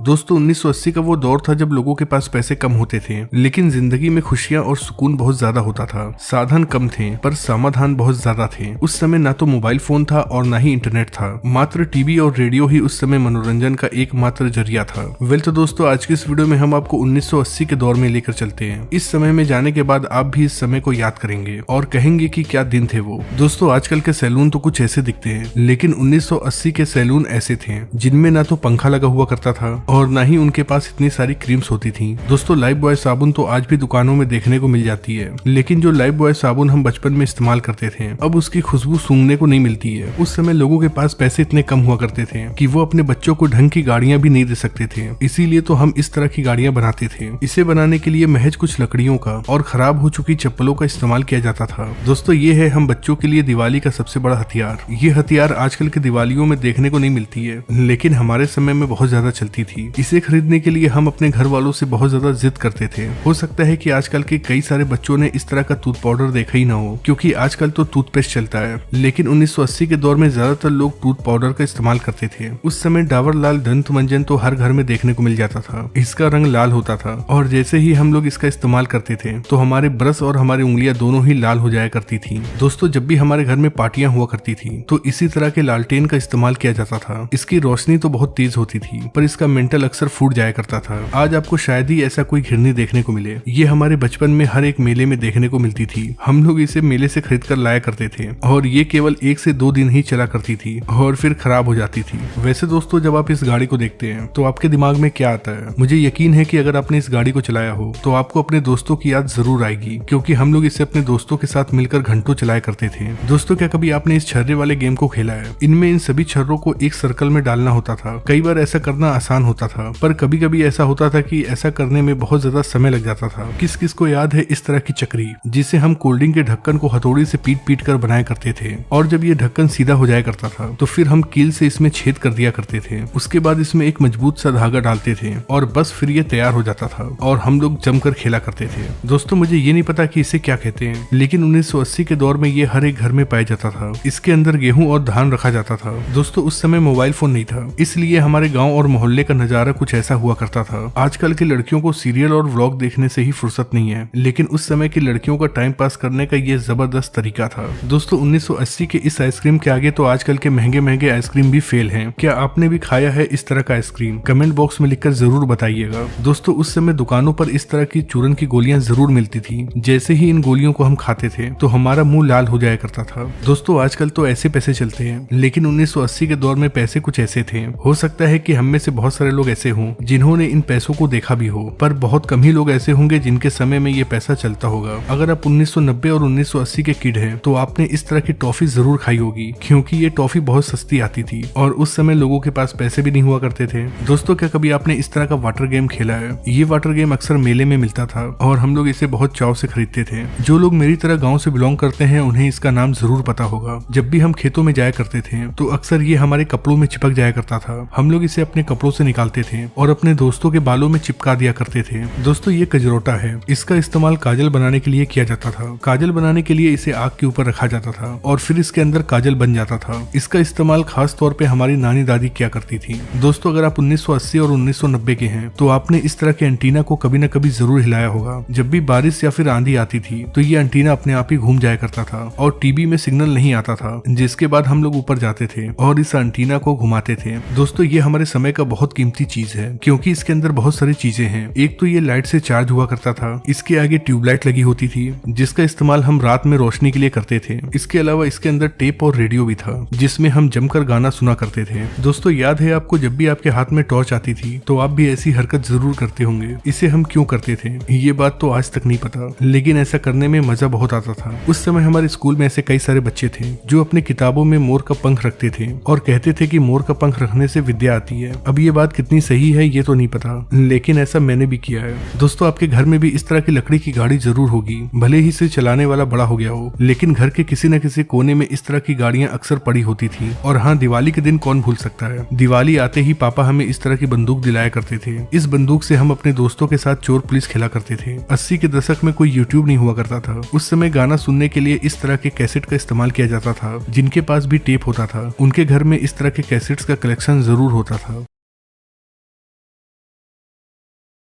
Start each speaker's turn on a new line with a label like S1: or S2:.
S1: दोस्तों 1980 का वो दौर था जब लोगों के पास पैसे कम होते थे, लेकिन जिंदगी में खुशियां और सुकून बहुत ज्यादा होता था। साधन कम थे पर समाधान बहुत ज्यादा थे। उस समय ना तो मोबाइल फोन था और ना ही इंटरनेट था, मात्र टीवी और रेडियो ही उस समय मनोरंजन का एकमात्र जरिया था। वेल तो दोस्तों आज की इस वीडियो में हम आपको 1980 के दौर में लेकर चलते हैं। इस समय में जाने के बाद आप भी इस समय को याद करेंगे और कहेंगे कि क्या दिन थे वो। दोस्तों आजकल के सैलून तो कुछ ऐसे दिखते हैं, लेकिन 1980 के सैलून ऐसे थे जिनमें ना तो पंखा लगा हुआ करता था और ना ही उनके पास इतनी सारी क्रीम्स होती थी। दोस्तों लाइफ बॉय साबुन तो आज भी दुकानों में देखने को मिल जाती है, लेकिन जो लाइफ बॉय साबुन हम बचपन में इस्तेमाल करते थे अब उसकी खुशबू सूंघने को नहीं मिलती है। उस समय लोगों के पास पैसे इतने कम हुआ करते थे कि वो अपने बच्चों को ढंग की गाड़ियां भी नहीं दे सकते थे, इसीलिए तो हम इस तरह की गाड़ियां बनाते थे। इसे बनाने के लिए महज कुछ लकड़ियों का और खराब हो चुकी चप्पलों का इस्तेमाल किया जाता था। दोस्तों ये है हम बच्चों के लिए दिवाली का सबसे बड़ा हथियार। ये हथियार आजकल के दिवालियों में देखने को नहीं मिलती है, लेकिन हमारे समय में बहुत ज्यादा चलती थी। इसे खरीदने के लिए हम अपने घर वालों से बहुत ज्यादा जिद करते थे। हो सकता है कि आजकल के कई सारे बच्चों ने इस तरह का टूथ पाउडर देखा ही ना हो, क्योंकि आजकल तो टूथपेस्ट चलता है, लेकिन 1980 के दौर में ज्यादातर लोग टूथ पाउडर का इस्तेमाल करते थे। उस समय डाबर लाल दंत मंजन तो हर घर में देखने को मिल जाता था। इसका रंग लाल होता था और जैसे ही हम लोग इसका इस्तेमाल करते थे तो हमारे ब्रश और हमारी उंगलियां दोनों ही लाल हो जाया करती थी। दोस्तों जब भी हमारे घर में पार्टियां हुआ करती थी तो इसी तरह के लालटेन का इस्तेमाल किया जाता था। इसकी रोशनी तो बहुत तेज होती थी पर इसका मेंटल अक्सर फूट जाया करता था। आज आपको शायद ही ऐसा कोई घिरनी देखने को मिले। ये हमारे बचपन में हर एक मेले में देखने को मिलती थी। हम लोग इसे मेले से खरीद कर लाया करते थे और ये केवल 1 से 2 दिन ही चला करती थी और फिर खराब हो जाती थी। वैसे दोस्तों जब आप इस गाड़ी को देखते हैं तो आपके दिमाग में क्या आता है? मुझे यकीन है कि अगर आपने इस गाड़ी को चलाया हो तो आपको अपने दोस्तों की याद जरूर आएगी, क्योंकि हम लोग इसे अपने दोस्तों के साथ मिलकर घंटों चलाया करते थे। दोस्तों क्या कभी आपने इस छर्रे वाले गेम को खेला है? इनमें इन सभी छर्रों को एक सर्कल में डालना होता था। कई बार ऐसा करना आसान होता था पर कभी कभी ऐसा होता था कि ऐसा करने में बहुत ज्यादा समय लग जाता था। किस किस को याद है इस तरह की चक्री जिसे हम कोल्ड ड्रिंक के ढक्कन को हथौड़ी से पीट पीट कर बनाया करते थे, और जब ये ढक्कन सीधा हो जाया करता था तो फिर हम कील से इसमें छेद कर दिया करते थे। उसके बाद इसमें एक मजबूत सा धागा डालते थे और बस फिर ये तैयार हो जाता था और हम लोग जमकर खेला करते थे। दोस्तों मुझे ये नहीं पता कि इसे क्या कहते हैं, लेकिन 1980 के दौर में ये हर एक घर में पाया जाता था। इसके अंदर गेहूं और धान रखा जाता था। दोस्तों उस समय मोबाइल फोन नहीं था, इसलिए हमारे गांव और मोहल्ले का नजारा कुछ ऐसा हुआ करता था। आजकल की लड़कियों को सीरियल और व्लॉग देखने से ही फुर्सत नहीं है, लेकिन उस समय की लड़कियों का टाइम पास करने का ये जबरदस्त तरीका था। दोस्तों 1980 के इस आइसक्रीम के आगे तो आजकल के महंगे महंगे आइसक्रीम भी फेल हैं। क्या आपने भी खाया है इस तरह का आइसक्रीम? कमेंट बॉक्स में लिखकर जरूर बताइएगा। दोस्तों उस समय दुकानों पर इस तरह की चूरन की गोलियां जरूर मिलती थी। जैसे ही इन गोलियों को हम खाते थे तो हमारा मुंह लाल हो जाया करता था। दोस्तों आजकल तो ऐसे पैसे चलते हैं, लेकिन 1980 के दौर में पैसे कुछ ऐसे थे। हो सकता है कि हम में से बहुत सारे लोग ऐसे हों जिन्होंने इन पैसों को देखा भी हो, पर बहुत कम ही लोग ऐसे होंगे जिनके समय में ये पैसा चलता होगा। अगर आप 1990 और 1980 के किड हैं तो आपने इस तरह की टॉफी जरूर खाई होगी, क्योंकि ये टॉफी बहुत सस्ती आती थी और उस समय लोगों के पास पैसे भी नहीं हुआ करते थे। दोस्तों क्या कभी आपने इस तरह का वाटर गेम खेला है? ये वाटर गेम अक्सर मेले में मिलता था और हम लोग इसे बहुत चाव से खरीदते थे। जो लोग मेरी तरह गाँव से बिलोंग करते हैं उन्हें इसका नाम जरूर पता होगा। जब भी हम खेतों में जाया करते थे तो अक्सर ये हमारे कपड़ों में चिपक जाया करता था। हम लोग इसे अपने कपड़ों से निकालते थे और अपने दोस्तों के बालों में चिपका दिया करते थे। दोस्तों ये कजरोटा है। इसका इस्तेमाल काजल बनाने के लिए किया जाता था। काजल बनाने के लिए इसे आग के ऊपर रखा जाता था और फिर इसके अंदर काजल बन जाता था। इसका इस्तेमाल खास तौर पे हमारी नानी दादी किया करती थी। दोस्तों अगर आप 1980 और 1990 के हैं तो आपने इस तरह के एंटीना को कभी न कभी जरूर हिलाया होगा। जब भी बारिश या फिर आंधी आती थी तो ये एंटीना अपने आप ही घूम जाया करता था और टीवी में सिग्नल नहीं आता था, जिसके बाद हम लोग ऊपर जाते थे और इस एंटीना को घुमाते थे। दोस्तों ये हमारे समय का बहुत कीमती चीज है, क्योंकि इसके अंदर बहुत सारी चीजें हैं। एक तो ये लाइट से चार्ज हुआ करता था। इसके आगे ट्यूबलाइट लगी होती थी जिसका इस्तेमाल हम रात में रोशनी के लिए करते थे। इसके अलावा इसके अंदर टेप और रेडियो भी था जिसमें हम जमकर गाना सुना करते थे। दोस्तों याद है आपको जब भी आपके हाथ में टॉर्च आती थी तो आप भी ऐसी हरकत जरूर करते होंगे। इसे हम क्यों करते थे ये बात तो आज तक नहीं पता, लेकिन ऐसा करने में मजा बहुत आता था। उस समय हमारे स्कूल में ऐसे कई सारे बच्चे थे जो अपनी किताबों में मोर का पंख रखते थे और कहते थे कि मोर का पंख रखने से विद्या आती है। अब ये बात कितनी सही है ये तो नहीं पता, लेकिन ऐसा मैंने भी किया है। दोस्तों आपके घर में भी इस तरह की लकड़ी की गाड़ी जरूर होगी, भले ही इसे चलाने वाला बड़ा हो गया हो, लेकिन घर के किसी न किसी कोने में इस तरह की गाड़ियां अक्सर पड़ी होती थी। और हाँ, दिवाली के दिन कौन भूल सकता है, दिवाली आते ही पापा हमें इस तरह की बंदूक दिलाया करते थे। इस बंदूक से हम अपने दोस्तों के साथ चोर पुलिस खेला करते थे। 80 के दशक में कोई यूट्यूब नहीं हुआ करता था। उस समय गाना सुनने के लिए इस तरह के कैसेट का इस्तेमाल किया जाता था। जिनके पास भी टेप होता था उनके घर में इस तरह के कैसेट्स का कलेक्शन जरूर होता था।